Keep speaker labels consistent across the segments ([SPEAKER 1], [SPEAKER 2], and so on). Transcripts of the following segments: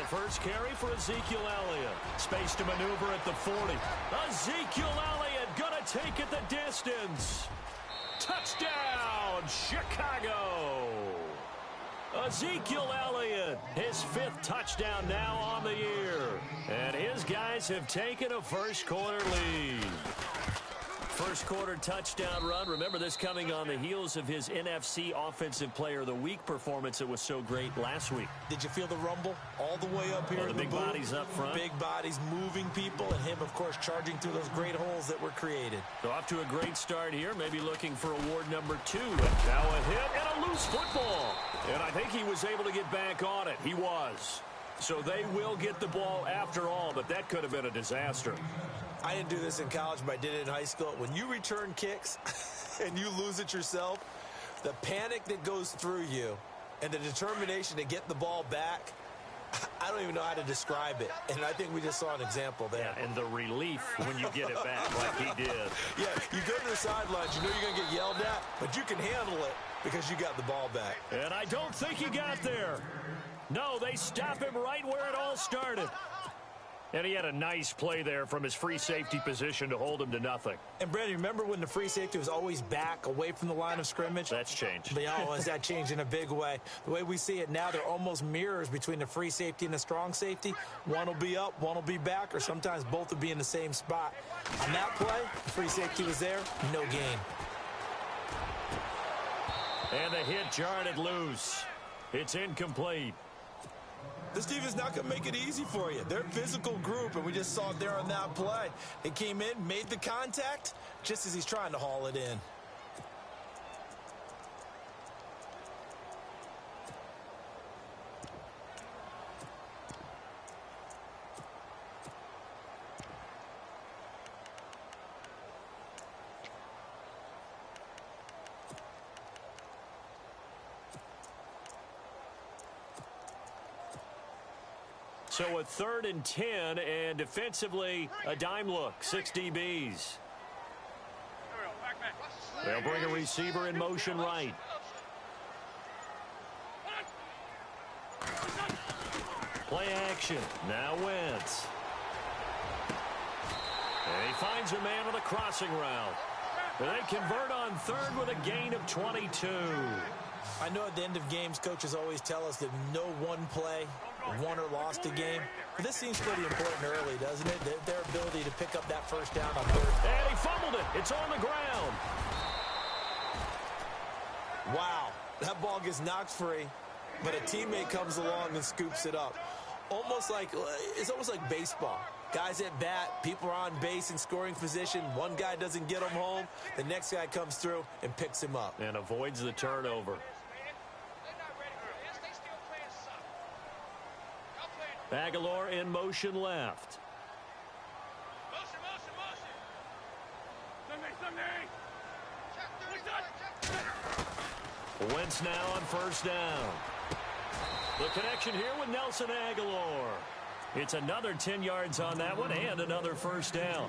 [SPEAKER 1] first carry for Ezekiel Elliott. Space to maneuver at the 40. Ezekiel Elliott gonna take it the distance. Touchdown, Chicago. Ezekiel Elliott, his 5th touchdown now on the year. And his guys have taken a first-quarter lead. First-quarter touchdown run. Remember, this coming on the heels of his NFC Offensive Player of the Week performance that was so great last week.
[SPEAKER 2] Did you feel the rumble all the way up here?
[SPEAKER 1] The big bodies up front.
[SPEAKER 2] Big bodies moving people, and him, of course, charging through those great holes that were created.
[SPEAKER 1] So off to a great start here, maybe looking for award number 2. Now a hit and a loose football. And I think he was able to get back on it. He was. So they will get the ball after all, but that could have been a disaster.
[SPEAKER 2] I didn't do this in college, but I did it in high school. When you return kicks and you lose it yourself, the panic that goes through you and the determination to get the ball back, I don't even know how to describe it. And I think we just saw an example there.
[SPEAKER 1] Yeah, and the relief when you get it back like he did.
[SPEAKER 2] Yeah, you go to the sidelines, you know you're going to get yelled at, but you can handle it because you got the ball back.
[SPEAKER 1] And I don't think he got there. No, they stop him right where it all started. And he had a nice play there from his free safety position to hold him to nothing.
[SPEAKER 2] And, Brandon, remember when the free safety was always back away from the line of scrimmage?
[SPEAKER 1] That's changed.
[SPEAKER 2] Oh, has that changed in a big way? The way we see it now, they're almost mirrors between the free safety and the strong safety. One will be up, one will be back, or sometimes both will be in the same spot. On that play, the free safety was there, no gain.
[SPEAKER 1] And the hit jarred it loose. It's incomplete.
[SPEAKER 2] This defense is not going to make it easy for you. They're a physical group, and we just saw it there on that play. It came in, made the contact, just as he's trying to haul it in.
[SPEAKER 1] So a 3rd and 10, and defensively, a dime look, 6 DBs. They'll bring a receiver in motion right. Play action. Now Wentz. And he finds a man on the crossing route. And they convert on 3rd with a gain of 22.
[SPEAKER 2] I know at the end of games, coaches always tell us that no one play won or lost a game. But this seems pretty important early, doesn't it? Their ability to pick up that first down on 3rd.
[SPEAKER 1] And he fumbled it. It's on the ground.
[SPEAKER 2] Wow. That ball gets knocked free, but a teammate comes along and scoops it up. It's almost like baseball. Guys at bat, people are on base in scoring position. One guy doesn't get him home. The next guy comes through and picks him up.
[SPEAKER 1] And avoids the turnover. Aguilar in motion left. Wentz now on 1st down. The connection here with Nelson Aguilar. It's another 10 yards on that one and another 1st down.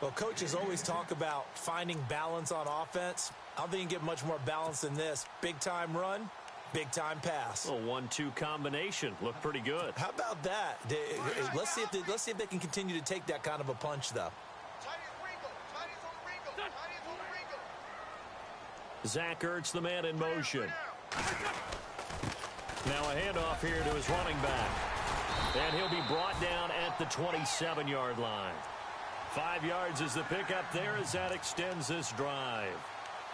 [SPEAKER 2] Well, coaches always talk about finding balance on offense. I don't think you can get much more balance than this. Big-time run, big-time pass.
[SPEAKER 1] A 1-2 combination. Looked pretty good.
[SPEAKER 2] How about that? Let's see if they can continue to take that kind of a punch, though.
[SPEAKER 1] Zach Ertz, the man in motion. Now a handoff here to his running back. And he'll be brought down at the 27-yard line. 5 yards is the pickup there as that extends this drive.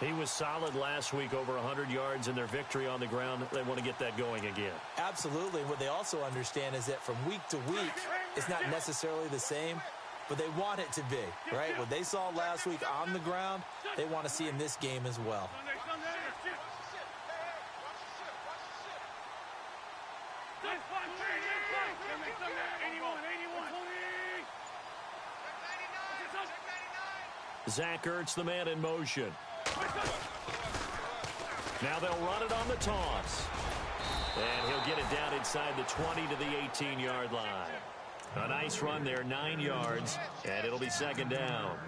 [SPEAKER 1] He was solid last week, over 100 yards in their victory on the ground. They want to get that going again.
[SPEAKER 2] Absolutely. What they also understand is that from week to week, it's not necessarily the same, but they want it to be, right? What they saw last week on the ground, they want to see in this game as well.
[SPEAKER 1] Zach Ertz, the man in motion. Now they'll run it on the toss. And he'll get it down inside the 20 to the 18-yard line. A nice run there, 9 yards, and it'll be 2nd down.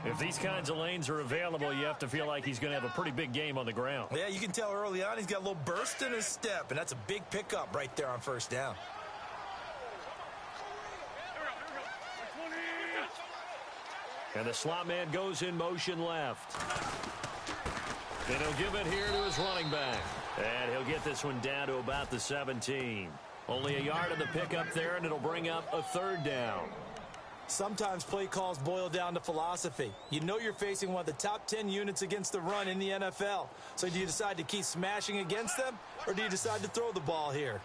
[SPEAKER 1] If these kinds of lanes are available, you have to feel like he's going to have a pretty big game on the ground.
[SPEAKER 2] Yeah, you can tell early on he's got a little burst in his step, and that's a big pickup right there on 1st down.
[SPEAKER 1] And the slot man goes in motion left. And he'll give it here to his running back. And he'll get this one down to about the 17. Only a yard on the pickup there, and it'll bring up a third down.
[SPEAKER 2] Sometimes play calls boil down to philosophy. You know you're facing one of the top 10 units against the run in the NFL. So do you decide to keep smashing against them, or do you decide to throw the ball here?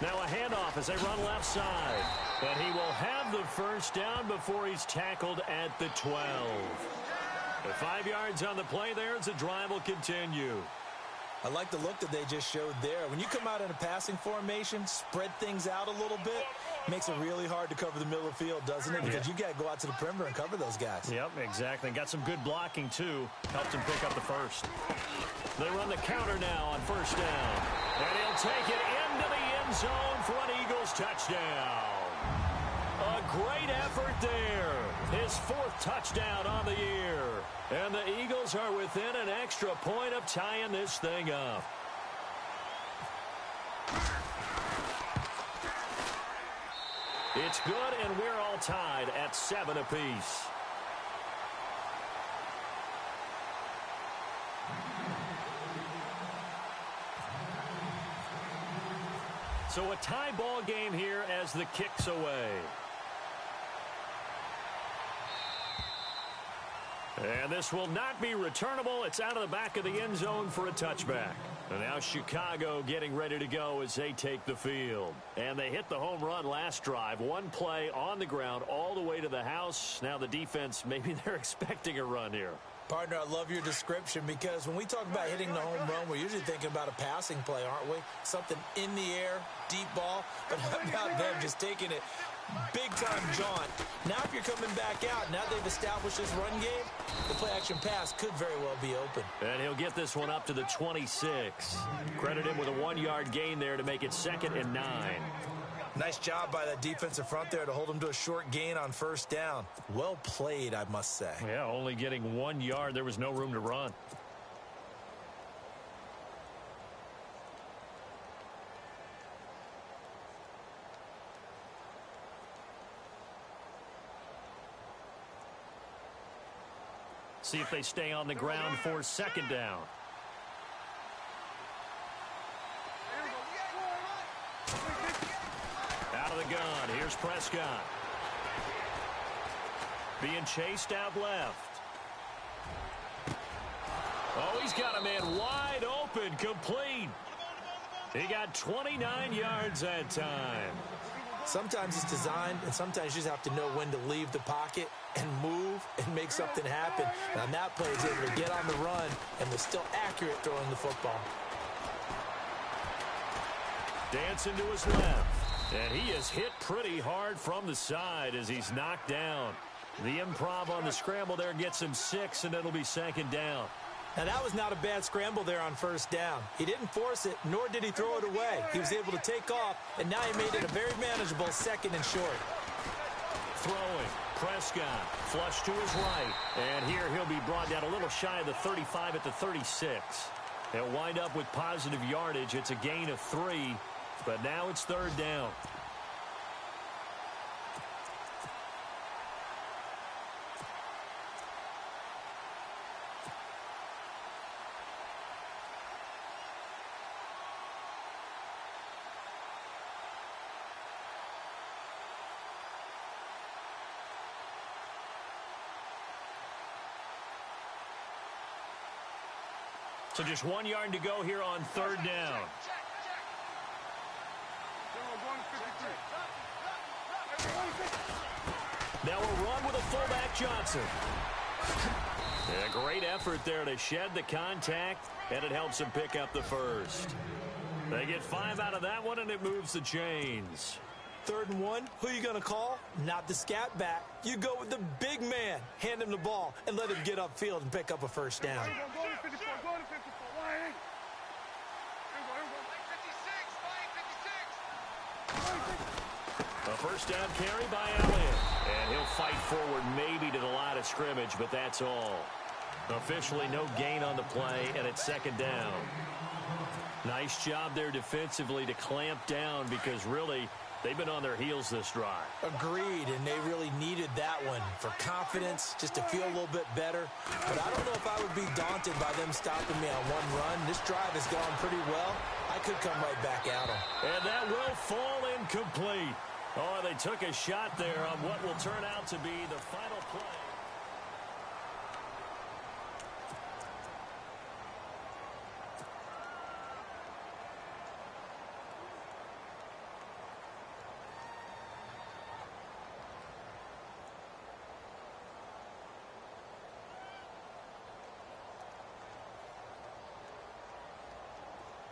[SPEAKER 1] Now a handoff as they run left side. And he will have the first down before he's tackled at the 12. The 5 yards on the play there as the drive will continue.
[SPEAKER 2] I like the look that they just showed there. When you come out in a passing formation, spread things out a little bit, makes it really hard to cover the middle of the field, doesn't it? Because you got to go out to the perimeter and cover those guys.
[SPEAKER 1] Yep, exactly. And got some good blocking, too. Helped him pick up the first. They run the counter now on first down. And he'll take it into the end zone for an Eagles touchdown. A great effort there. His 4th touchdown on the year. And the Eagles are within an extra point of tying this thing up. It's good, and we're all tied at 7 apiece. So a tie ball game here as the kick's away. And this will not be returnable. It's out of the back of the end zone for a touchback. And now Chicago getting ready to go as they take the field. And they hit the home run last drive. One play on the ground all the way to the house. Now the defense, maybe they're expecting a run here.
[SPEAKER 2] Partner, I love your description because when we talk about hitting the home run, we're usually thinking about a passing play, aren't we? Something in the air, deep ball. But how about them just taking it big-time jaunt? Now if you're coming back out, now they've established this run game, the play-action pass could very well be open.
[SPEAKER 1] And he'll get this one up to the 26. Credit him with a 1-yard gain there to make it 2nd and 9.
[SPEAKER 2] Nice job by that defensive front there to hold him to a short gain on first down. Well played, I must say.
[SPEAKER 1] Yeah, only getting 1 yard. There was no room to run. See if they stay on the ground for 2nd down. Out of the gun. Here's Prescott. Being chased out left. Oh, he's got a man wide open, complete. He got 29 yards that time.
[SPEAKER 2] Sometimes it's designed, and sometimes you just have to know when to leave the pocket and move and make something happen. And on that play, he's able to get on the run and was still accurate throwing the football.
[SPEAKER 1] Dancing to his left. And he is hit pretty hard from the side as he's knocked down. The improv on the scramble there gets him 6, and it'll be 2nd down.
[SPEAKER 2] Now, that was not a bad scramble there on first down. He didn't force it, nor did he throw it away. He was able to take off, and now he made it a very manageable 2nd and short.
[SPEAKER 1] Throwing. Prescott flush to his right. And here he'll be brought down a little shy of the 35 at the 36. They'll wind up with positive yardage. It's a gain of 3, but now it's 3rd down. So just 1 yard to go here on 3rd down. Now a run with a fullback Johnson. A great effort there to shed the contact, and it helps him pick up the first. They get 5 out of that one, and it moves the chains.
[SPEAKER 2] 3rd and 1, who are you going to call? Not the scat back. You go with the big man. Hand him the ball and let him get upfield and pick up a first down.
[SPEAKER 1] A first down carry by Elliott. And he'll fight forward maybe to the line of scrimmage, but that's all. Officially no gain on the play, and it's 2nd down. Nice job there defensively to clamp down because really they've been on their heels this drive.
[SPEAKER 2] Agreed, and they really needed that one for confidence, just to feel a little bit better. But I don't know if I would be daunted by them stopping me on one run. This drive has gone pretty well. I could come right back at them.
[SPEAKER 1] And that will fall incomplete. Oh, they took a shot there on what will turn out to be the final play.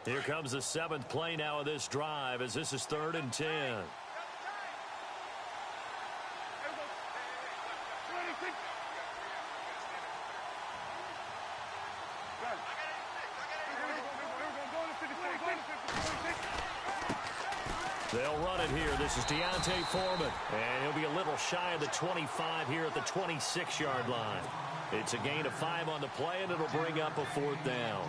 [SPEAKER 1] Here comes the 7th play now of this drive as this is 3rd and 10. They'll run it here. This is Deontay Foreman, and he'll be a little shy of the 25 here at the 26-yard line. It's a gain of 5 on the play, and it'll bring up a 4th down.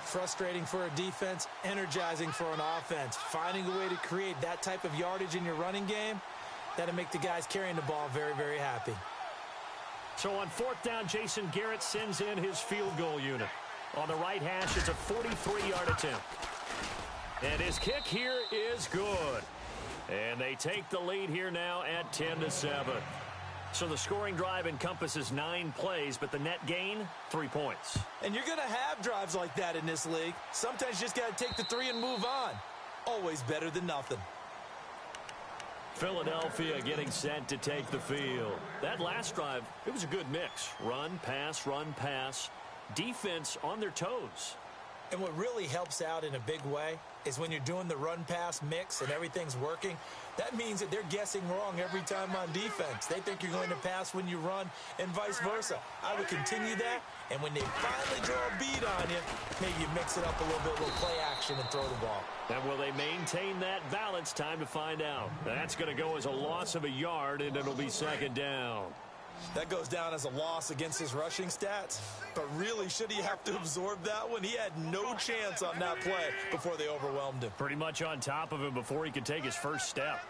[SPEAKER 2] Frustrating for a defense, energizing for an offense. Finding a way to create that type of yardage in your running game, that'll make the guys carrying the ball very, very happy.
[SPEAKER 1] So on 4th down, Jason Garrett sends in his field goal unit. On the right hash, it's a 43-yard attempt. And his kick here is good. And they take the lead here now at 10-7. So the scoring drive encompasses 9 plays, but the net gain, 3 points.
[SPEAKER 2] And you're going to have drives like that in this league. Sometimes you just got to take the 3 and move on. Always better than nothing.
[SPEAKER 1] Philadelphia getting set to take the field. That last drive, it was a good mix. Run, pass, defense on their toes.
[SPEAKER 2] And what really helps out in a big way is when you're doing the run-pass mix and everything's working, that means that they're guessing wrong every time on defense. They think you're going to pass when you run and vice versa. I would continue that, and when they finally draw a beat on you, maybe you mix it up a little bit with play action and throw the ball.
[SPEAKER 1] And will they maintain that balance? Time to find out. That's going to go as a loss of a yard, and it'll be 2nd down.
[SPEAKER 2] That goes down as a loss against his rushing stats. But really, should he have to absorb that one? He had no chance on that play before they overwhelmed him.
[SPEAKER 1] Pretty much on top of him before he could take his first step.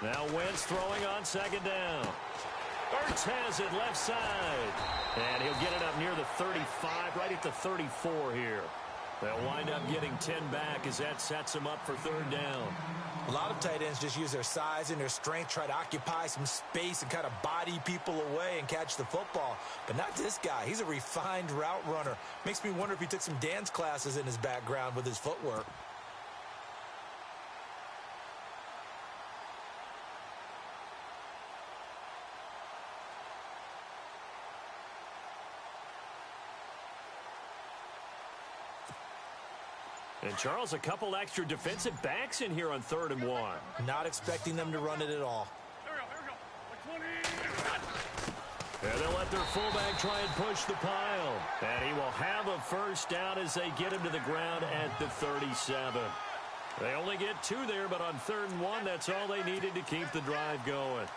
[SPEAKER 1] Now Wentz throwing on 2nd down. Ertz has it left side. And he'll get it up near the 35, right at the 34 here. They'll wind up getting 10 back as that sets them up for 3rd down.
[SPEAKER 2] A lot of tight ends just use their size and their strength, try to occupy some space and kind of body people away and catch the football. But not this guy. He's a refined route runner. Makes me wonder if he took some dance classes in his background with his footwork.
[SPEAKER 1] And, Charles, a couple extra defensive backs in here on 3rd and 1.
[SPEAKER 2] Not expecting them to run it at all.
[SPEAKER 1] And they'll let their fullback try and push the pile. And he will have a 1st down as they get him to the ground at the 37. They only get 2 there, but on 3rd and 1, that's all they needed to keep the drive going.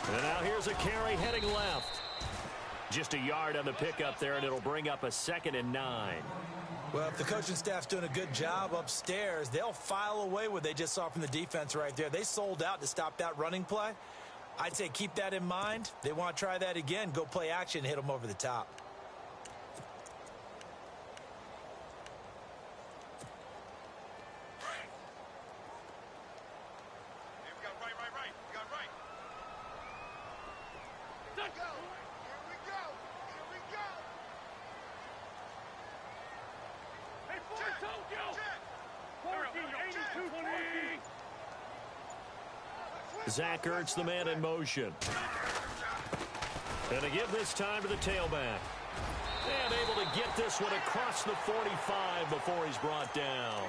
[SPEAKER 1] And now here's a carry heading left. Just a yard on the pickup there, and it'll bring up a 2nd and 9.
[SPEAKER 2] Well, if the coaching staff's doing a good job upstairs, they'll file away what they just saw from the defense right there. They sold out to stop that running play. I'd say keep that in mind. They want to try that again. Go play action, hit them over the top.
[SPEAKER 1] Zach Ertz, the man in motion. And to give this time to the tailback. And able to get this one across the 45 before he's brought down.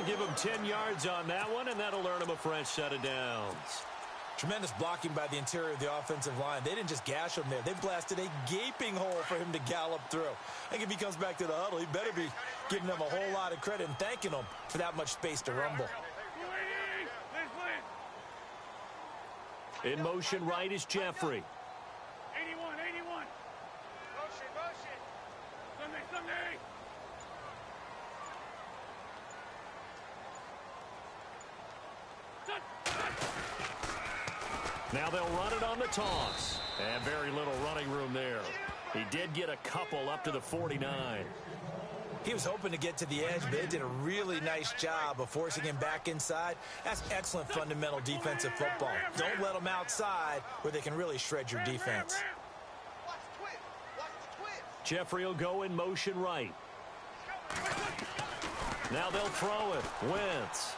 [SPEAKER 1] Give him 10 yards on that one, and that'll earn him a fresh set of downs.
[SPEAKER 2] Tremendous blocking by the interior of the offensive line. They didn't just gash him there. They blasted a gaping hole for him to gallop through. I think if he comes back to the huddle, he better be giving them a whole lot of credit and thanking them for that much space to rumble.
[SPEAKER 1] In motion right is Jeffrey.
[SPEAKER 3] 81. Motion. Sunday.
[SPEAKER 1] Now they'll run it on the toss. And very little running room there. He did get a couple up to the 49.
[SPEAKER 2] He was hoping to get to the edge, but they did a really nice job of forcing him back inside. That's excellent fundamental defensive football. Don't let them outside where they can really shred your defense.
[SPEAKER 1] Jeffrey will go in motion right. Now they'll throw it. Wentz.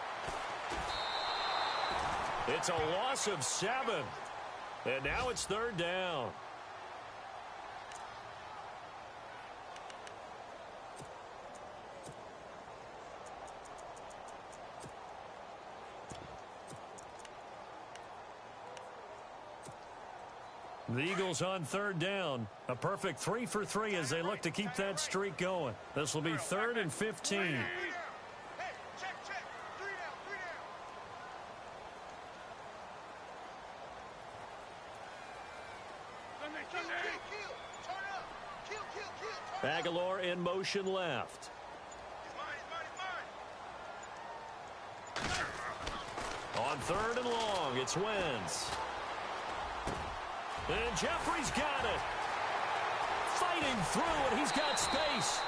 [SPEAKER 1] It's a loss of 7. And now it's third down. The Eagles on third down. A perfect 3 for 3 as they look to keep that streak going. This will be 3rd and 15. Aguilar in motion left. On 3rd and long, it's Wentz. And Jeffrey's got it. Fighting through, and he's got space.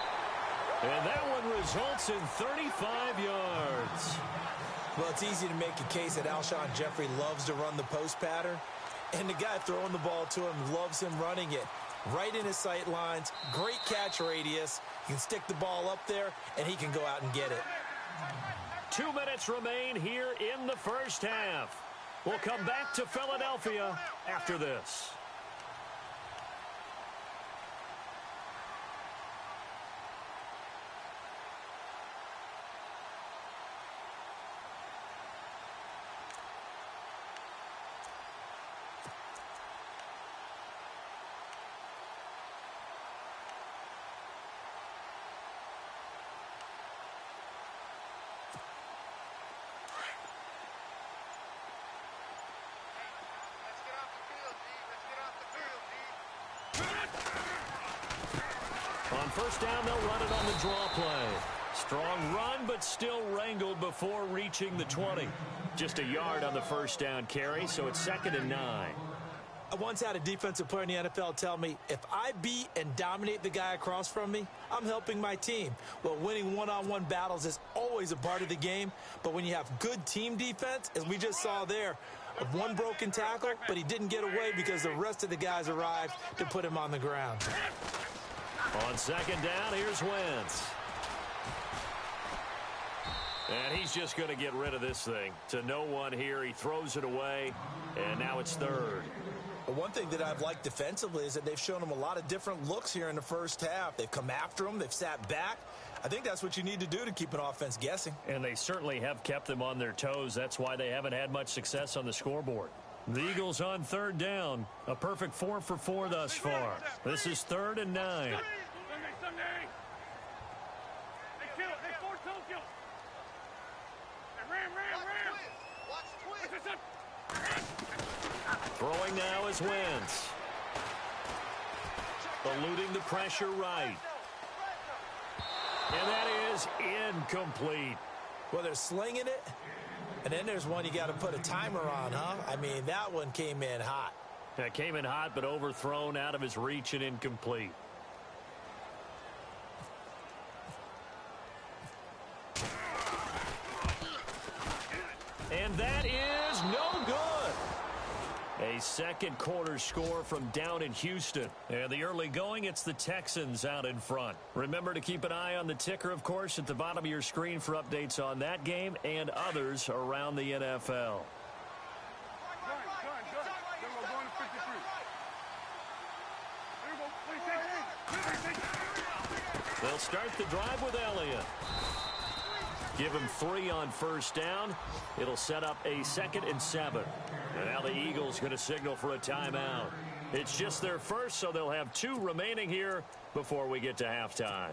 [SPEAKER 1] And that one results in 35 yards.
[SPEAKER 2] Well, it's easy to make a case that Alshon Jeffrey loves to run the post pattern. And the guy throwing the ball to him loves him running it. Right in his sight lines. Great catch radius. You can stick the ball up there, and he can go out and get it.
[SPEAKER 1] 2 minutes remain here in the first half. We'll come back to Philadelphia after this. On first down, they'll run it on the draw play. Strong run, but still wrangled before reaching the 20. Just a yard on the first down carry, so it's 2nd and 9.
[SPEAKER 2] I once had a defensive player in the NFL tell me, if I beat and dominate the guy across from me, I'm helping my team. Well, winning one-on-one battles is always a part of the game, but when you have good team defense, as we just saw there, one broken tackle, but he didn't get away because the rest of the guys arrived to put him on the ground.
[SPEAKER 1] On 2nd down, here's Wentz. And he's just going to get rid of this thing. To no one here, he throws it away, and now it's 3rd.
[SPEAKER 2] One thing that I've liked defensively is that they've shown him a lot of different looks here in the first half. They've come after him. They've sat back. I think that's what you need to do to keep an offense guessing.
[SPEAKER 1] And they certainly have kept them on their toes. That's why they haven't had much success on the scoreboard. The Eagles on 3rd down. A perfect 4 for 4 thus far. This is 3rd and 9. Throwing now is Wentz. Eluding the pressure right. And that is incomplete.
[SPEAKER 2] Well, they're slinging it. And then there's one you got to put a timer on, huh? I mean, that one came in hot.
[SPEAKER 1] That came in hot, but overthrown out of his reach and incomplete. And that is no good. A second quarter score from down in Houston. And the early going, it's the Texans out in front. Remember to keep an eye on the ticker, of course, at the bottom of your screen for updates on that game and others around the NFL. They'll start the drive with Elliott. Give him 3 on first down. It'll set up a 2nd and 7. And now the Eagles going to signal for a timeout. It's just their first, so they'll have 2 remaining here before we get to halftime.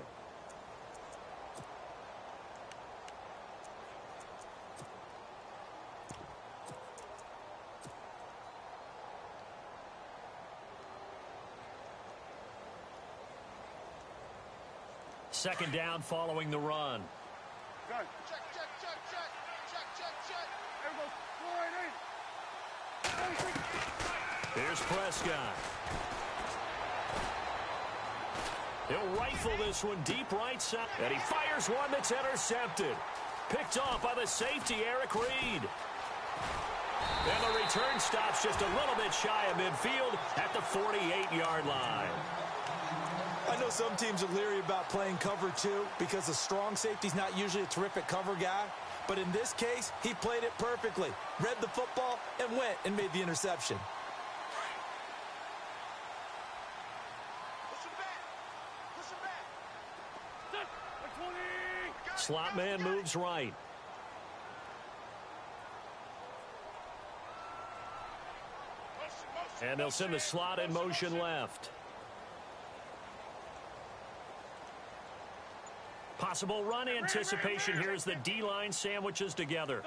[SPEAKER 1] Second down following the run.
[SPEAKER 3] Check, check, check, check, check, check, check. Everybody,
[SPEAKER 1] Here's Prescott. He'll rifle this one deep right side. And he fires one that's intercepted. Picked off by the safety, Eric Reed. And the return stops just a little bit shy of midfield at the 48-yard line.
[SPEAKER 2] I know some teams are leery about playing cover 2 because a strong safety's not usually a terrific cover guy. But in this case, he played it perfectly. Read the football and went and made the interception.
[SPEAKER 1] Slot man moves right. And they'll send the slot in motion left. Possible run anticipation here as the D-line sandwiches together.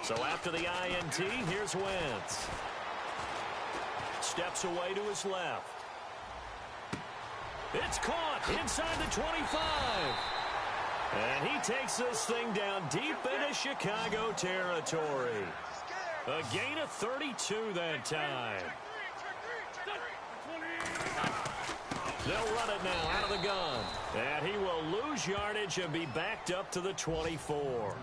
[SPEAKER 1] So after the INT, here's Wentz. Steps away to his left. It's caught inside the 25. And he takes this thing down deep into Chicago territory. A gain of 32 that time. They'll run it now out of the gun. And he will lose yardage and be backed up to the 24.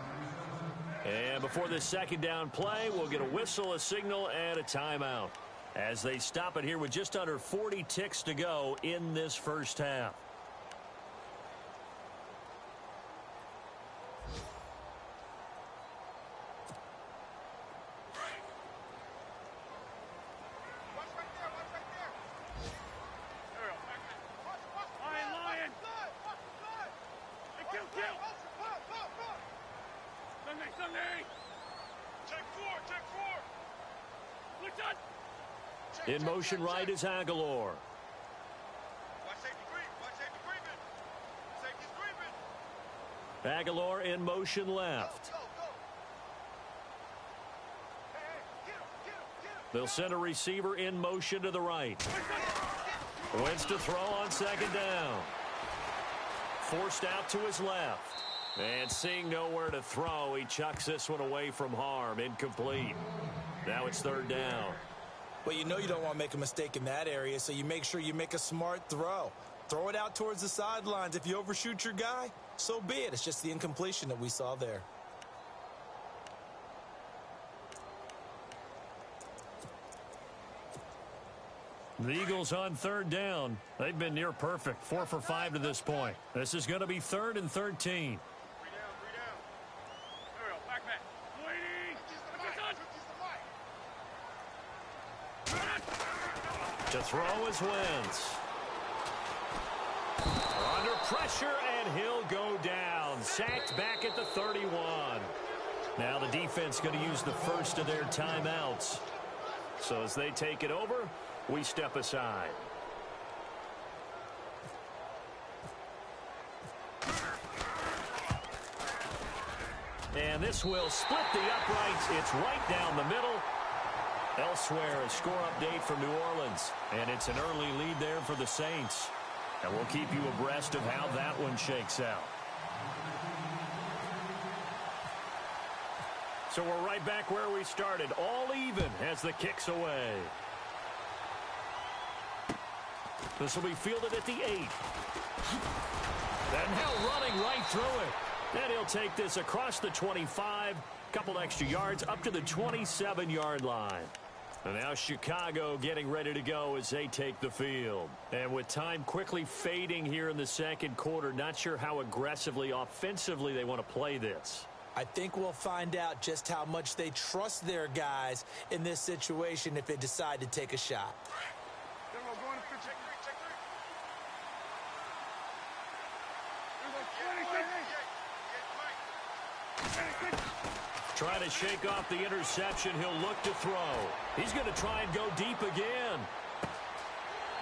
[SPEAKER 1] And before this second down play, we'll get a whistle, a signal, and a timeout as they stop it here with just under 40 ticks to go in this first half. In motion right is Aguilar. Aguilar in motion left. They'll send a receiver in motion to the right. Wentz to throw on second down. Forced out to his left. And seeing nowhere to throw, he chucks this one away from harm. Incomplete. Now it's third down.
[SPEAKER 2] Well, you know you don't want to make a mistake in that area, so you make sure you make a smart throw. Throw it out towards the sidelines. If you overshoot your guy, so be it. It's just the incompletion that we saw there.
[SPEAKER 1] The Eagles on third down. They've been near perfect. 4 for 5 to this point. This is going to be 3rd and 13. To throw is Wentz. Under pressure, and he'll go down. Sacked back at the 31. Now the defense going to use the first of their timeouts. So as they take it over, we step aside. And this will split the uprights. It's right down the middle. Elsewhere, a score update from New Orleans. And it's an early lead there for the Saints. And we'll keep you abreast of how that one shakes out. So we're right back where we started. All even as the kick's away. This will be fielded at the 8. And now running right through it. And he'll take this across the 25. Couple extra yards up to the 27-yard line. And now Chicago getting ready to go as they take the field. And with time quickly fading here in the second quarter, not sure how aggressively, offensively they want to play this.
[SPEAKER 2] I think we'll find out just how much they trust their guys in this situation if they decide to take a shot.
[SPEAKER 1] Trying to shake off the interception. He'll look to throw. He's going to try and go deep again.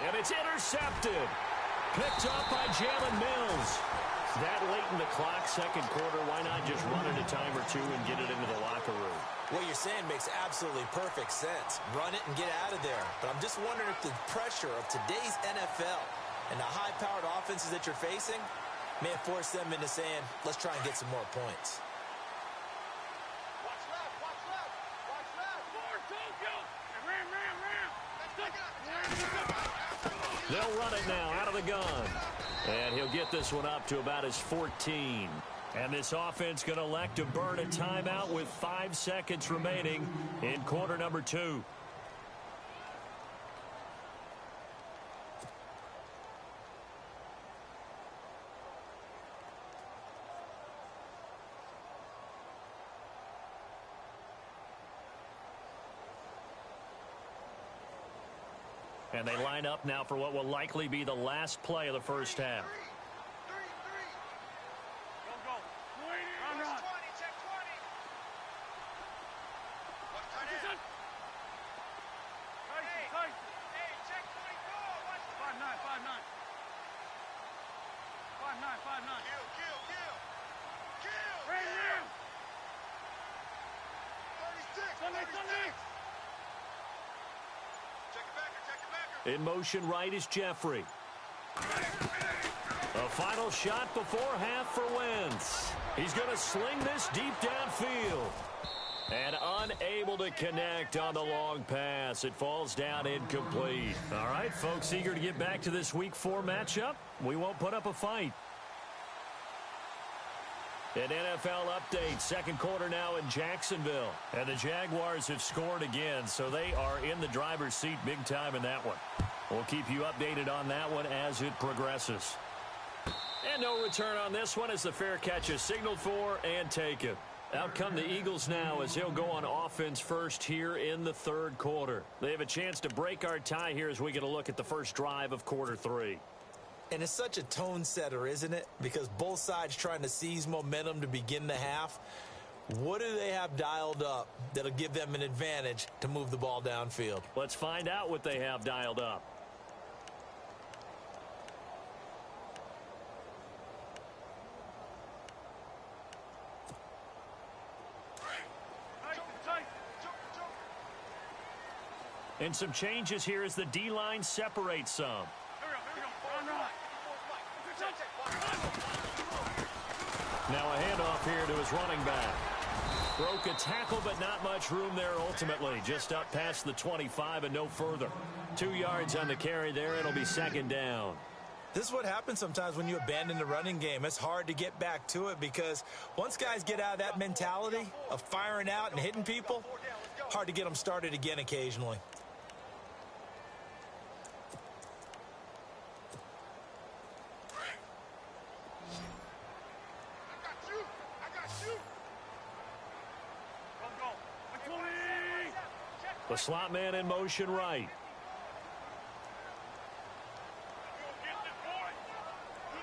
[SPEAKER 1] And it's intercepted. Picked up by Jalen Mills. That late in the clock, second quarter, why not just run it a time or two and get it into the locker room?
[SPEAKER 2] What you're saying makes absolutely perfect sense. Run it and get out of there. But I'm just wondering if the pressure of today's NFL and the high-powered offenses that you're facing may have forced them into saying, let's try and get some more points.
[SPEAKER 3] Watch left, watch left, watch left. More, don't go. Ram.
[SPEAKER 1] They'll run it now out of the gun. And he'll get this one up to about his 14. And this offense going to elect to burn a timeout with 5 seconds remaining in quarter number 2. And they line up now for what will likely be the last play of the first half.
[SPEAKER 3] Three. Go. Run. Check 20. What's tight end? Hey, check 24. Watch 5-9. 5-9. Kill. Ram. 36. Check it backer.
[SPEAKER 1] In motion right is Jeffrey. A final shot before half for Wentz. He's going to sling this deep downfield. And unable to connect on the long pass. It falls down incomplete. All right, folks, eager to get back to this Week 4 matchup. We won't put up a fight. An NFL update, second quarter now in Jacksonville. And the Jaguars have scored again, so they are in the driver's seat big time in that one. We'll keep you updated on that one as it progresses. And no return on this one as the fair catch is signaled for and taken. Out come the Eagles now as he'll go on offense first here in the third quarter. They have a chance to break our tie here as we get a look at the first drive of quarter 3.
[SPEAKER 2] And it's such a tone setter, isn't it? Because both sides trying to seize momentum to begin the half. What do they have dialed up that'll give them an advantage to move the ball downfield?
[SPEAKER 1] Let's find out what they have dialed up. And some changes here as the D-line separates some. Now a handoff here to his running back. Broke a tackle, but not much room there ultimately. Just up past the 25 and no further. 2 yards on the carry there. It'll be second down.
[SPEAKER 2] This is what happens sometimes when you abandon the running game. It's hard to get back to it because once guys get out of that mentality of firing out and hitting people, hard to get them started again occasionally.
[SPEAKER 1] The slot man in motion right.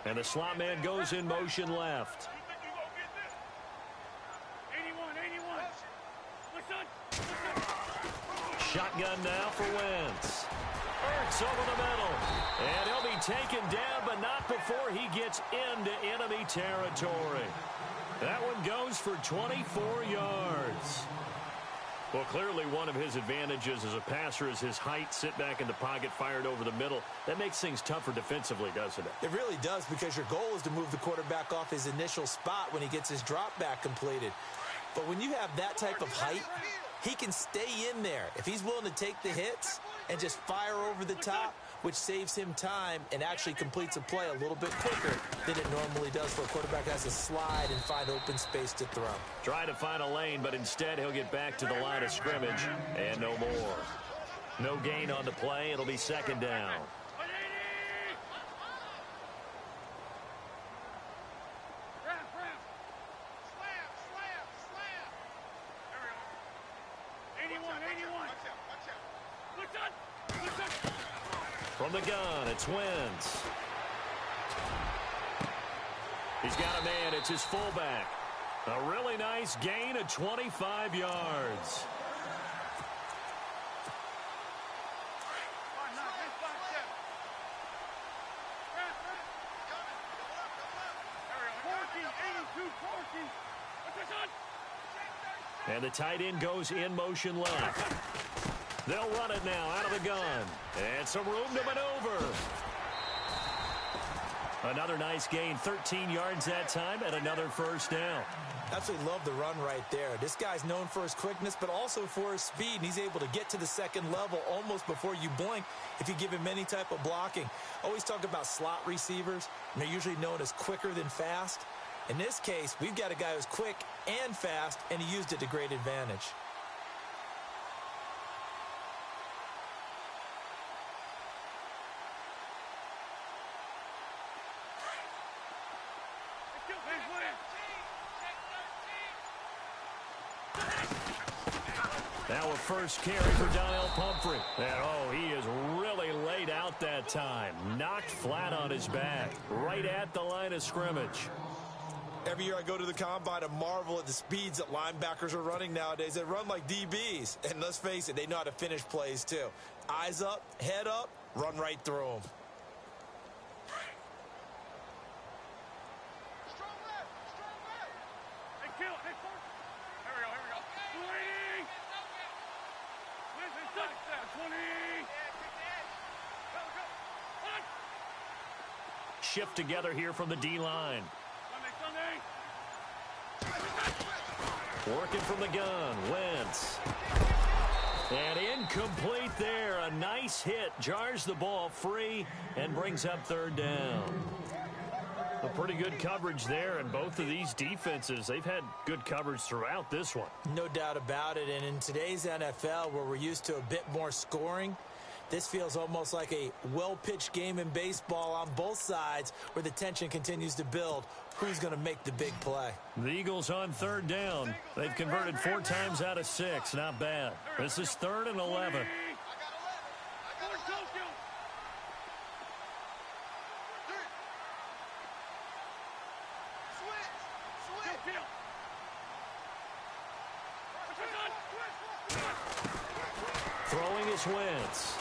[SPEAKER 1] And the slot man goes in motion left. Shotgun now for Wentz. Ertz over the middle. And he'll be taken down, but not before he gets into enemy territory. That one goes for 24 yards. Well, clearly one of his advantages as a passer is his height. Sit back in the pocket, fired over the middle. That makes things tougher defensively, doesn't it?
[SPEAKER 2] It really does, because your goal is to move the quarterback off his initial spot when he gets his drop back completed. But when you have that type of height, he can stay in there. If he's willing to take the hits and just fire over the top, which saves him time and actually completes a play a little bit quicker than it normally does for a quarterback that has to slide and find open space to throw.
[SPEAKER 1] Try to find a lane, but instead he'll get back to the line of scrimmage and no more. No gain on the play. It'll be second down. From the gun, it's Wentz. He's got a man. It's his fullback. A really nice gain of 25 yards. And the tight end goes in motion left. They'll run it now out of the gun. And some room to maneuver. Another nice gain, 13 yards that time, and another first down.
[SPEAKER 2] Absolutely love the run right there. This guy's known for his quickness, but also for his speed. And he's able to get to the second level almost before you blink if you give him any type of blocking. Always talk about slot receivers, and they're usually known as quicker than fast. In this case, we've got a guy who's quick and fast, and he used it to great advantage.
[SPEAKER 1] Now a first carry for Donnell Pumphrey. And, oh, he is really laid out that time. Knocked flat on his back. Right at the line of scrimmage.
[SPEAKER 2] Every year I go to the combine and marvel at the speeds that linebackers are running nowadays. They run like DBs. And let's face it, they know how to finish plays too. Eyes up, head up, run right through them.
[SPEAKER 1] Shift together here from the D-line. Working from the gun, Wentz. And incomplete there. A nice hit. Jars the ball free and brings up third down. A pretty good coverage there, and both of these defenses, they've had good coverage throughout this one.
[SPEAKER 2] No doubt about it, and in today's NFL, where we're used to a bit more scoring, this feels almost like a well-pitched game in baseball on both sides where the tension continues to build. Who's going to make the big play?
[SPEAKER 1] The Eagles on third down. They've converted 4 times out of 6. Not bad. This is 3rd and 11. Throwing is Wentz.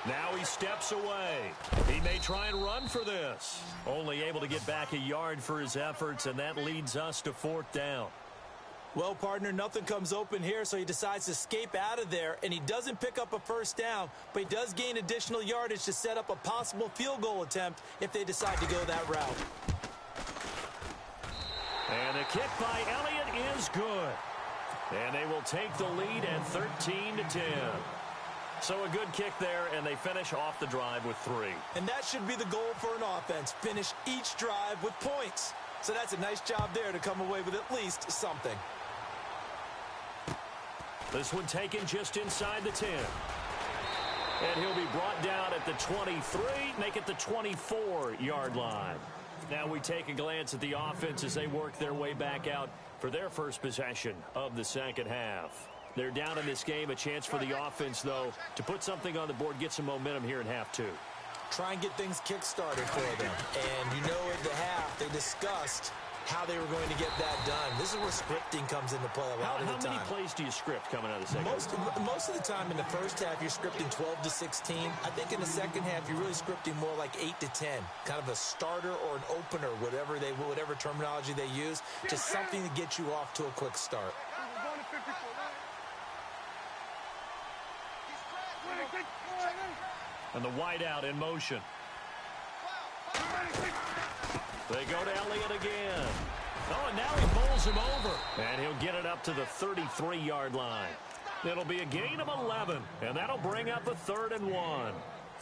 [SPEAKER 1] Now he steps away. He may try and run for this. Only able to get back a yard for his efforts, and that leads us to 4th down.
[SPEAKER 2] Well, partner, nothing comes open here, so he decides to escape out of there, and he doesn't pick up a first down, but he does gain additional yardage to set up a possible field goal attempt if they decide to go that route.
[SPEAKER 1] And the kick by Elliott is good. And they will take the lead at 13-10. So a good kick there, and they finish off the drive with 3.
[SPEAKER 2] And that should be the goal for an offense. Finish each drive with points. So that's a nice job there to come away with at least something.
[SPEAKER 1] This one taken just inside the 10. And he'll be brought down at the 23, make it the 24-yard line. Now we take a glance at the offense as they work their way back out for their first possession of the second half. They're down in this game. A chance for the offense, though, to put something on the board, get some momentum here in half 2.
[SPEAKER 2] Try and get things kick-started for them. And you know at the half they discussed how they were going to get that done. This is where scripting comes into play a lot of the time.
[SPEAKER 1] How many plays do you script coming out of the second half?
[SPEAKER 2] Most of the time in the first half, you're scripting 12 to 16. I think in the second half, you're really scripting more like 8 to 10. Kind of a starter or an opener, whatever terminology they use. Just something to get you off to a quick start.
[SPEAKER 1] And the wideout in motion. They go to Elliott again. Oh, and now he bowls him over. And he'll get it up to the 33-yard line. It'll be a gain of 11, and that'll bring up a 3rd and 1.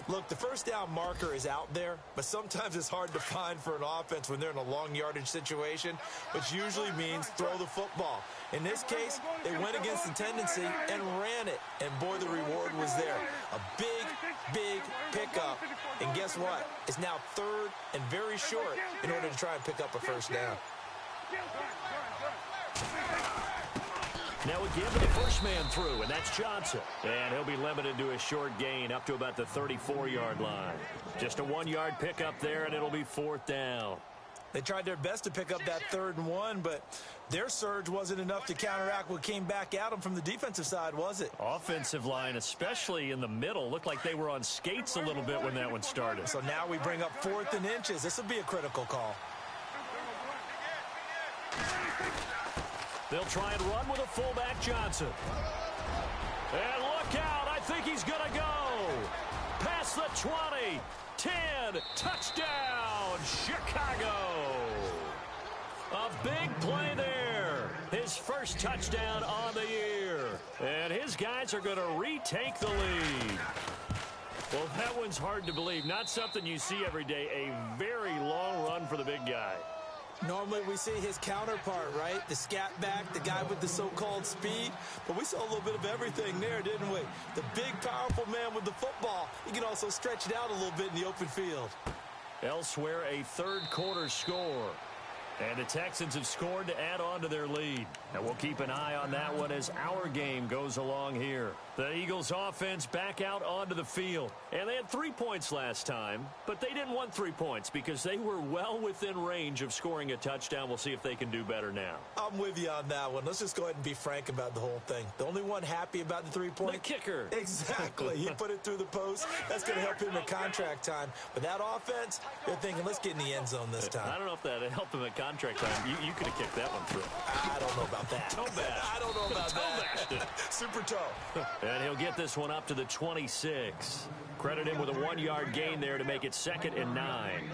[SPEAKER 2] Look, the first down marker is out there, but sometimes it's hard to find for an offense when they're in a long yardage situation, which usually means throw the football. In this case, they went against the tendency and ran it, and boy, the reward was there. A big pickup, and guess what? It's now 3rd and very short in order to try and pick up a first down.
[SPEAKER 1] Now again to the first man through, and that's Johnson. And he'll be limited to a short gain up to about the 34-yard line. Just a 1-yard pickup there, and it'll be 4th down.
[SPEAKER 2] They tried their best to pick up that 3rd and 1, but their surge wasn't enough to counteract what came back at them from the defensive side, was it?
[SPEAKER 1] Offensive line, especially in the middle, looked like they were on skates a little bit when that one started.
[SPEAKER 2] So now we bring up 4th and inches. This will be a critical call.
[SPEAKER 1] They'll try and run with a fullback, Johnson. And look out, I think he's going to go. Past the 20, 10, touchdown, Chicago. A big play there. His first touchdown on the year. And his guys are going to retake the lead. Well, that one's hard to believe. Not something you see every day. A very long run for the big guy.
[SPEAKER 2] Normally we see his counterpart, right? The scat back, the guy with the so-called speed. But we saw a little bit of everything there, didn't we? The big, powerful man with the football. He can also stretch it out a little bit in the open field.
[SPEAKER 1] Elsewhere, a third-quarter score. And the Texans have scored to add on to their lead. And we'll keep an eye on that one as our game goes along here. The Eagles offense back out onto the field. And they had 3 points last time, but they didn't want 3 points because they were well within range of scoring a touchdown. We'll see if they can do better now.
[SPEAKER 2] I'm with you on that one. Let's just go ahead and be frank about the whole thing. The only one happy about the 3-point?
[SPEAKER 1] The kicker.
[SPEAKER 2] Exactly. He put it through the post. That's going to help him in contract time. But that offense, they're thinking, let's get in the end zone this time.
[SPEAKER 1] I don't know if that helped him at contract time. You could have kicked that one through.
[SPEAKER 2] I don't know about that.
[SPEAKER 1] Toe bash.
[SPEAKER 2] I don't know about that.
[SPEAKER 1] Toe
[SPEAKER 2] Super toe.
[SPEAKER 1] And he'll get this one up to the 26. Credit him with a 1-yard gain there to make it 2nd and 9.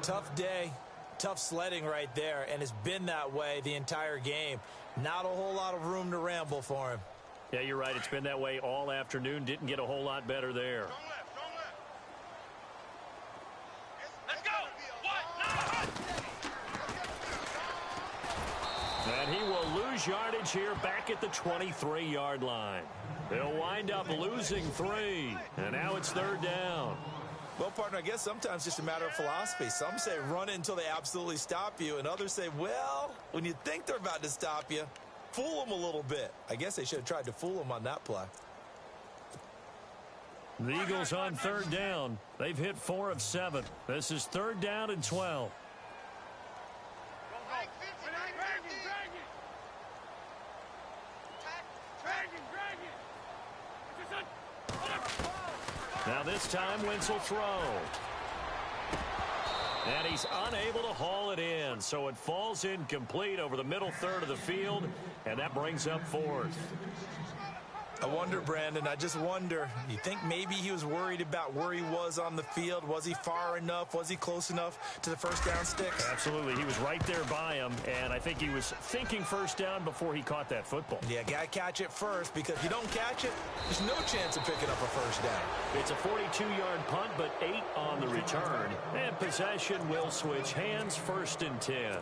[SPEAKER 2] Tough day. Tough sledding right there, and it's been that way the entire game. Not a whole lot of room to ramble for him.
[SPEAKER 1] Yeah, you're right. It's been that way all afternoon. Didn't get a whole lot better there.
[SPEAKER 3] Let's go. What?
[SPEAKER 1] And he will lose yardage here back at the 23-yard line. They'll wind up losing 3, and now it's 3rd down.
[SPEAKER 2] Well, partner, I guess sometimes it's just a matter of philosophy. Some say run it until they absolutely stop you, and others say, well, when you think they're about to stop you, fool them a little bit. I guess they should have tried to fool them on that play.
[SPEAKER 1] The Eagles on 3rd down. They've hit 4 of 7. This is 3rd down and 12. Now this time Wentz will throw. And he's unable to haul it in. So it falls incomplete over the middle third of the field. And that brings up 4th.
[SPEAKER 2] I wonder, Brandon, I just wonder, you think maybe he was worried about where he was on the field? Was he far enough? Was he close enough to the first down sticks?
[SPEAKER 1] Absolutely. He was right there by him, and I think he was thinking first down before he caught that football.
[SPEAKER 2] Yeah, got to catch it first, because if you don't catch it, there's no chance of picking up a first down.
[SPEAKER 1] It's a 42-yard punt, but 8 on the return. And possession will switch hands, 1st and 10.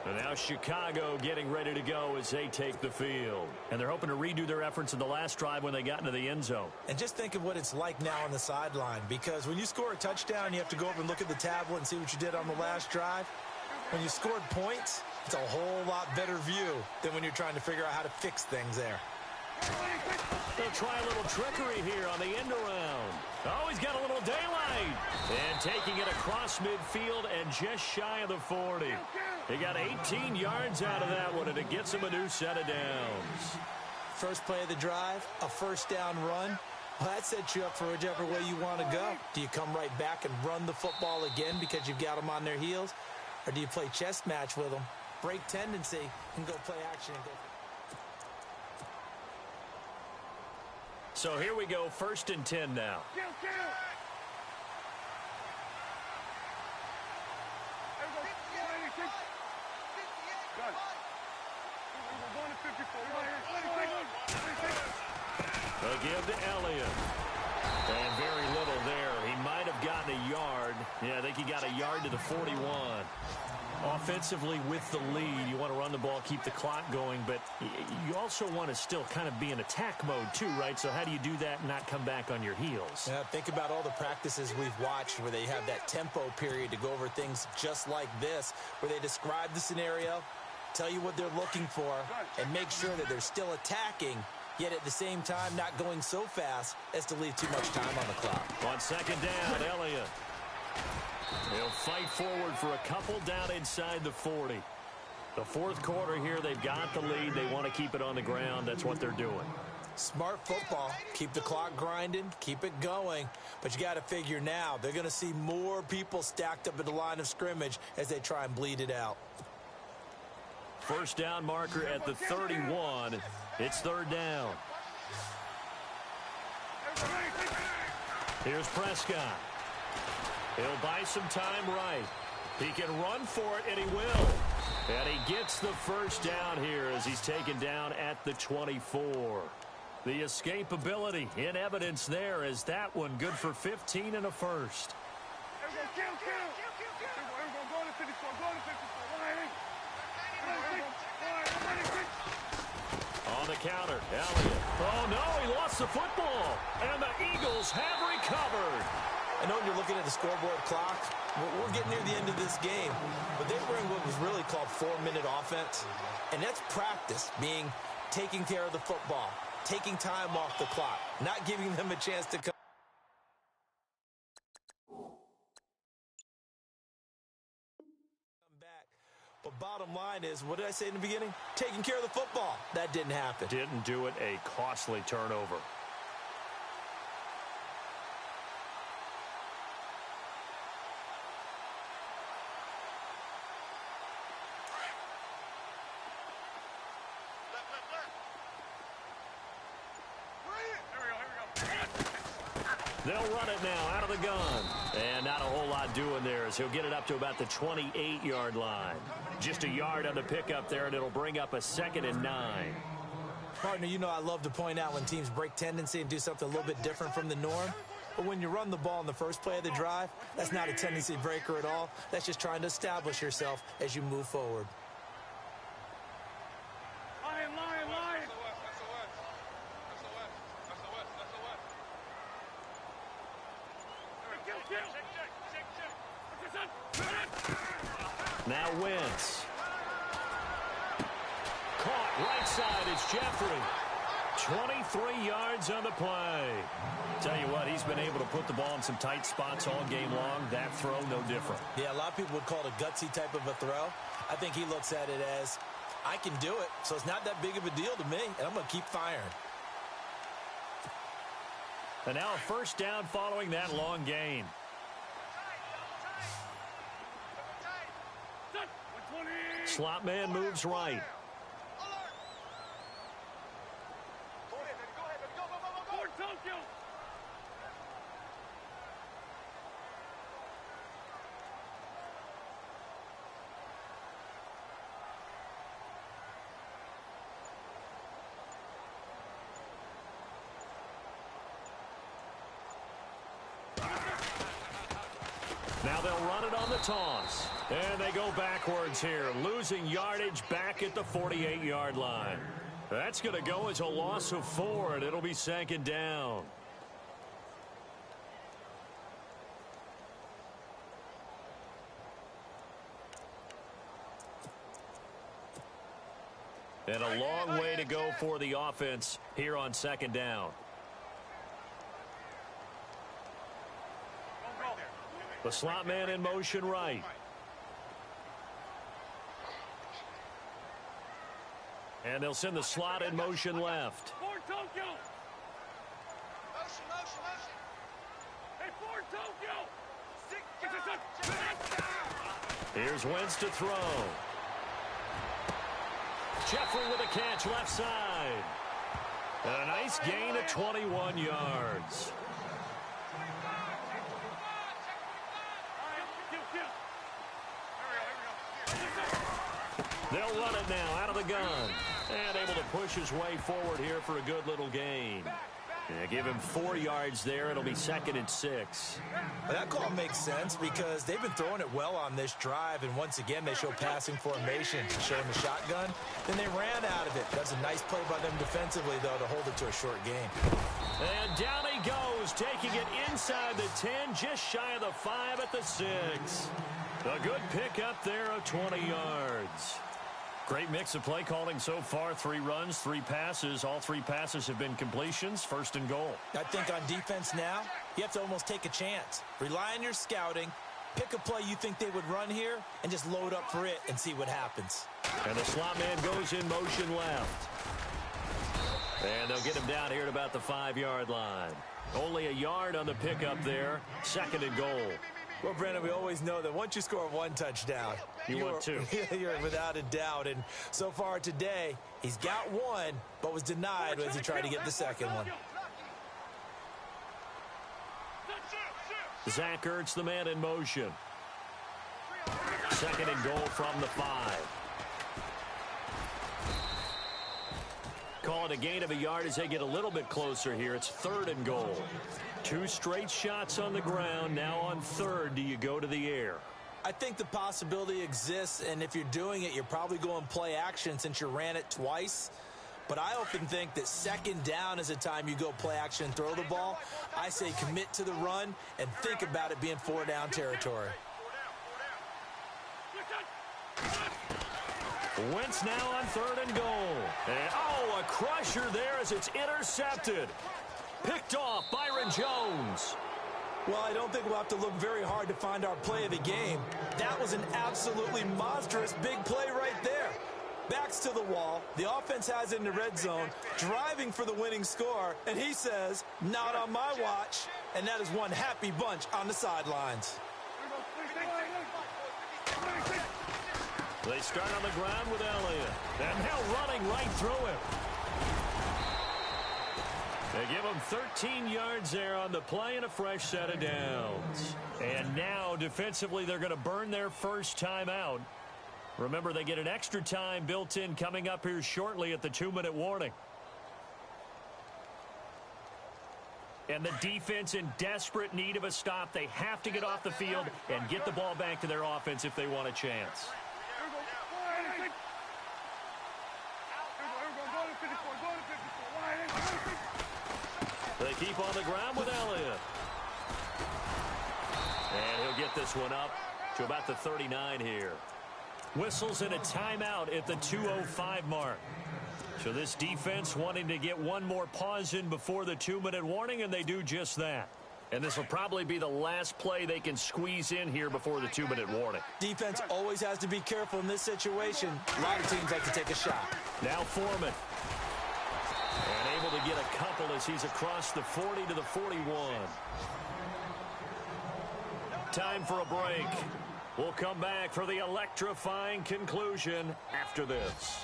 [SPEAKER 1] And now Chicago getting ready to go as they take the field. And they're hoping to redo their efforts in the last drive when they got into the end zone.
[SPEAKER 2] And just think of what it's like now on the sideline, because when you score a touchdown, you have to go over and look at the tablet and see what you did on the last drive. When you scored points, it's a whole lot better view than when you're trying to figure out how to fix things there.
[SPEAKER 1] They'll try a little trickery here on the end around. Oh, he's got a little daylight. And taking it across midfield and just shy of the 40. He got 18 yards out of that one, and it gets him a new set of downs.
[SPEAKER 2] First play of the drive, a first down run. Well, that sets you up for whichever way you want to go. Do you come right back and run the football again because you've got them on their heels? Or do you play chess match with them, break tendency, and go play action and go?
[SPEAKER 1] So here we go, 1st and 10 now. They'll give to Elliott. And very little there. He might have gotten a yard. Yeah, I think he got a yard to the 41. Offensively with the lead, you want to run the ball, keep the clock going, but you also want to still kind of be in attack mode too, right? So how do you do that and not come back on your heels?
[SPEAKER 2] Yeah, think about all the practices we've watched where they have that tempo period to go over things just like this, where they describe the scenario, tell you what they're looking for, and make sure that they're still attacking, yet at the same time not going so fast as to leave too much time on the clock.
[SPEAKER 1] On second down, Elliott. They'll fight forward for a couple down inside the 40. The fourth quarter here, they've got the lead. They want to keep it on the ground. That's what they're doing.
[SPEAKER 2] Smart football. Keep the clock grinding. Keep it going. But you got to figure now, they're going to see more people stacked up at the line of scrimmage as they try and bleed it out.
[SPEAKER 1] First down marker at the 31. It's third down. Here's Prescott. He'll buy some time right. He can run for it, and he will. And he gets the first down here as he's taken down at the 24. The escapability in evidence there as that one good for 15 and a first. On the counter, Elliott. Oh, no, he lost the football. And the Eagles have recovered.
[SPEAKER 2] I know you're looking at the scoreboard clock. We're getting near the end of this game, but they were in what was really called 4-minute offense. And that's practice, being taking care of the football, taking time off the clock, not giving them a chance to come back. But bottom line is, what did I say in the beginning? Taking care of the football. That didn't happen.
[SPEAKER 1] Didn't do it, a costly turnover. They'll run it now out of the gun. And not a whole lot doing there as he'll get it up to about the 28-yard line. Just a yard on the pickup there, and it'll bring up a 2nd and 9.
[SPEAKER 2] Partner, you know I love to point out when teams break tendency and do something a little bit different from the norm. But when you run the ball in the first play of the drive, that's not a tendency breaker at all. That's just trying to establish yourself as you move forward.
[SPEAKER 1] Now Wentz. Caught right side. It's Jeffrey. 23 yards on the play. Tell you what, he's been able to put the ball in some tight spots all game long. That throw, no different.
[SPEAKER 2] Yeah, a lot of people would call it a gutsy type of a throw. I think he looks at it as, I can do it, so it's not that big of a deal to me, and I'm going to keep firing.
[SPEAKER 1] And now a first down following that long gain. Slot man moves right. Now they'll run it on the toss. And they go backwards here, losing yardage back at the 48-yard line. That's going to go as a loss of 4, and it'll be 2nd down. And a long way to go for the offense here on 2nd down. The slot man in motion right. And they'll send the slot in motion left. Here's Wentz to throw. Jeffrey with a catch left side. And a nice gain of 21 yards. They'll run it now out of the gun. And able to push his way forward here for a good little gain. Yeah, give him 4 yards there. It'll be 2nd and 6.
[SPEAKER 2] Well, that call makes sense because they've been throwing it well on this drive. And once again, they show passing formation, showing the shotgun. Then they ran out of it. That's a nice play by them defensively, though, to hold it to a short game.
[SPEAKER 1] And down he goes, taking it inside the 10, just shy of the 5 at the 6. A good pickup there of 20 yards. Great mix of play calling so far. 3 runs, 3 passes. All 3 passes have been completions. First and goal.
[SPEAKER 2] I think on defense now, you have to almost take a chance. Rely on your scouting. Pick a play you think they would run here and just load up for it and see what happens.
[SPEAKER 1] And the slot man goes in motion left. And they'll get him down here at about the 5-yard line. Only a yard on the pickup there. Second and goal.
[SPEAKER 2] Well, Brandon, we always know that once you score 1 touchdown,
[SPEAKER 1] you want 2.
[SPEAKER 2] You're without a doubt. And so far today, he's got 1, but was denied as he tried to get the second one.
[SPEAKER 1] Zach Ertz, the man in motion. Second and goal from the 5. Call it a gain of a yard as they get a little bit closer here. It's third and goal. 2 straight shots on the ground. Now on third, do you go to the air?
[SPEAKER 2] I think the possibility exists, and if you're doing it, you're probably going play action since you ran it twice. But I often think that second down is a time you go play action and throw the ball. I say commit to the run and think about it being 4-down territory.
[SPEAKER 1] Wentz now on third and goal. And, a crusher there as it's intercepted. Picked off Byron Jones.
[SPEAKER 2] Well, I don't think we'll have to look very hard to find our play of the game. That was an absolutely monstrous big play right there. Backs to the wall. The offense has it in the red zone, driving for the winning score, and he says, not on my watch. And that is one happy bunch on the sidelines.
[SPEAKER 1] They start on the ground with Elliott. And now running right through him. They give him 13 yards there on the play and a fresh set of downs. And now, defensively, they're going to burn their first time out. Remember, they get an extra time built in coming up here shortly at the 2-minute warning. And the defense in desperate need of a stop. They have to get off the field and get the ball back to their offense if they want a chance. They keep on the ground with Elliott. And he'll get this one up to about the 39 here. Whistles in a timeout at the 2:05 mark. So this defense wanting to get one more pause in before the 2-minute warning, and they do just that. And this will probably be the last play they can squeeze in here before the 2-minute warning.
[SPEAKER 2] Defense always has to be careful in this situation. A lot of teams like to take a shot.
[SPEAKER 1] Now Foreman. And able to get a couple as he's across the 40 to the 41. Time for a break. We'll come back for the electrifying conclusion after this.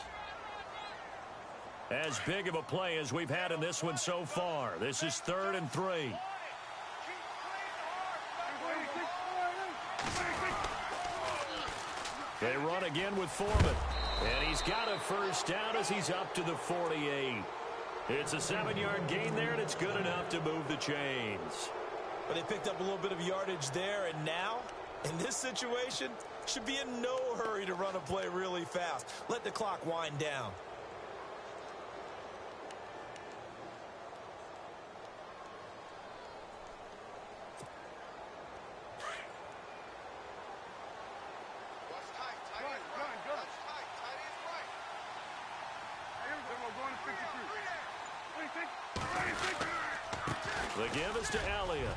[SPEAKER 1] As big of a play as we've had in this one so far. This is 3rd and 3. They run again with Foreman. And he's got a first down as he's up to the 48. It's a 7-yard gain there, and it's good enough to move the chains.
[SPEAKER 2] But they picked up a little bit of yardage there, and now, in this situation, should be in no hurry to run a play really fast. Let the clock wind down.
[SPEAKER 1] The give is to Elliott.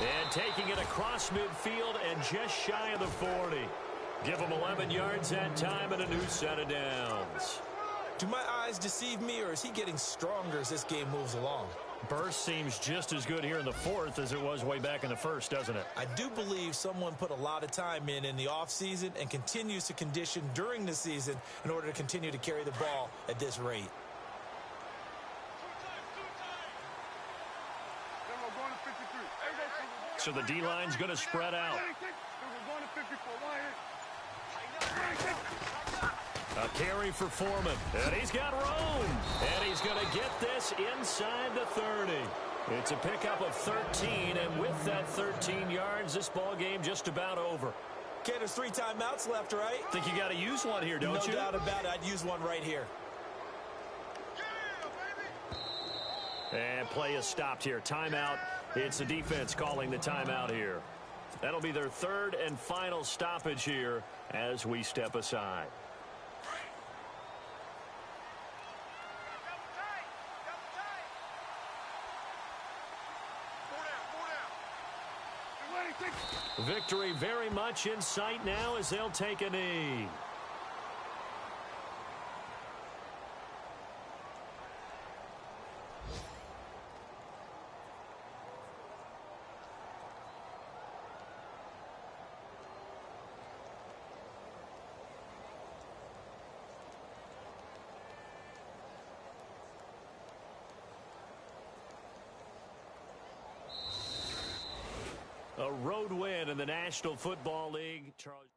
[SPEAKER 1] And taking it across midfield and just shy of the 40. Give him 11 yards that time and a new set of downs.
[SPEAKER 2] Do my eyes deceive me, or is he getting stronger as this game moves along?
[SPEAKER 1] Burst seems just as good here in the 4th as it was way back in the 1st, doesn't it?
[SPEAKER 2] I do believe someone put a lot of time in the offseason and continues to condition during the season in order to continue to carry the ball at this rate.
[SPEAKER 1] So the D-line's going to spread out. A carry for Foreman. And he's got room. And he's going to get this inside the 30. It's a pickup of 13. And with that 13 yards, this ball game just about over.
[SPEAKER 2] Okay, there's 3 timeouts left, right?
[SPEAKER 1] Think you got to use one here, don't you?
[SPEAKER 2] No doubt about it. I'd use one right here.
[SPEAKER 1] And play is stopped here. Timeout. It's the defense calling the timeout here. That'll be their third and final stoppage here as we step aside. Victory very much in sight now as they'll take a knee. A road win in the National Football League. Charles